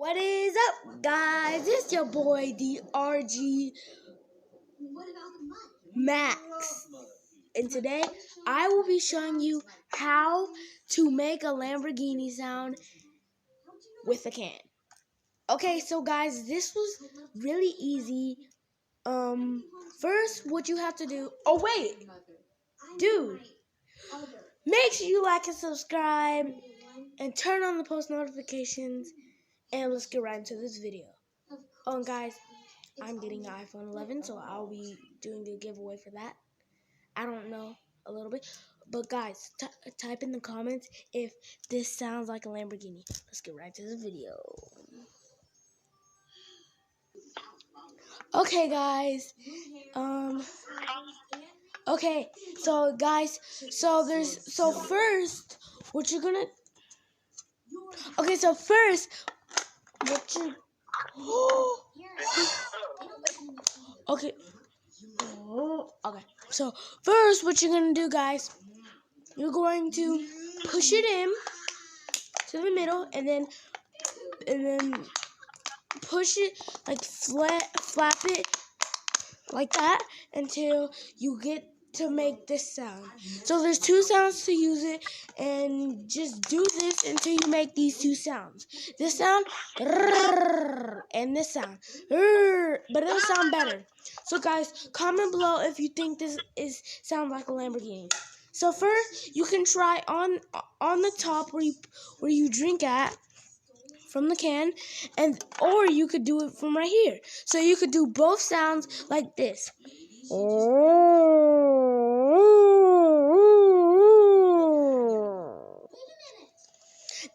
What is up, guys? It's your boy, the RG Max. And today, I will be showing you how to make a Lamborghini sound with a can. Okay, so guys, this was really easy. First, what you have to do... Oh, wait! Dude! Make sure you like and subscribe and turn on the post notifications. And let's get right into this video. Guys, I'm getting an iPhone 11, so I'll be doing a giveaway for that. I don't know, a little bit. But guys, type in the comments if this sounds like a Lamborghini. Let's get right to the video. Okay, guys. Okay, so guys, first, what you're gonna... Okay, so first, what you... Okay. Okay. So first, what you're gonna do, guys? You're going to push it in to the middle, and then push it like flap it like that until you get to make this sound. So there's two sounds to use it, and just do this until you make these two sounds. This sound and this sound, but it'll sound better. So guys, comment below if you think this sounds like a Lamborghini. So first, you can try on the top where you drink at from the can, or you could do it from right here. So you could do both sounds like this.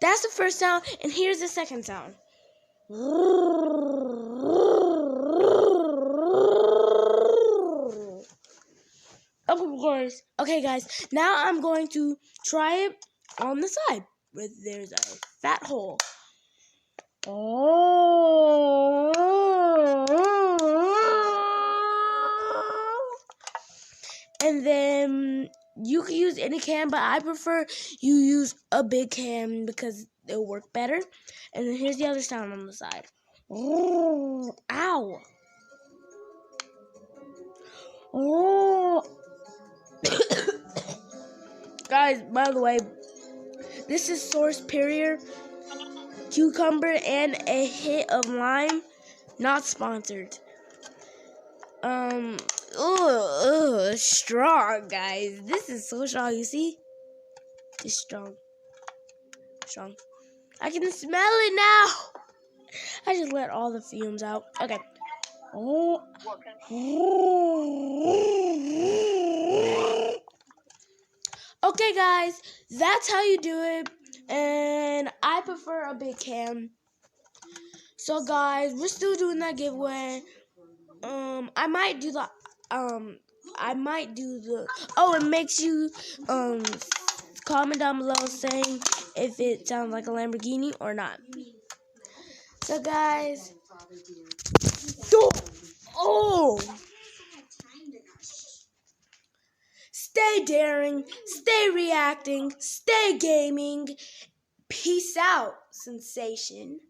That's the first sound, and here's the second sound. Okay, guys, now I'm going to try it on the side where there's a fat hole. And then you can use any can, but I prefer you use a big can because it'll work better. And then here's the other sound on the side. Ow! Guys, by the way, this is Source Perrier, cucumber, and a hit of lime. Not sponsored. Strong, guys. This is so strong. You see? It's strong. Strong. I can smell it now. I just let all the fumes out. Okay. Okay, guys. That's how you do it. And I prefer a big can. So, guys, we're still doing that giveaway. I might do the, and make sure you, comment down below saying if it sounds like a Lamborghini or not. So, guys, stay daring, stay reacting, stay gaming. Peace out, sensation.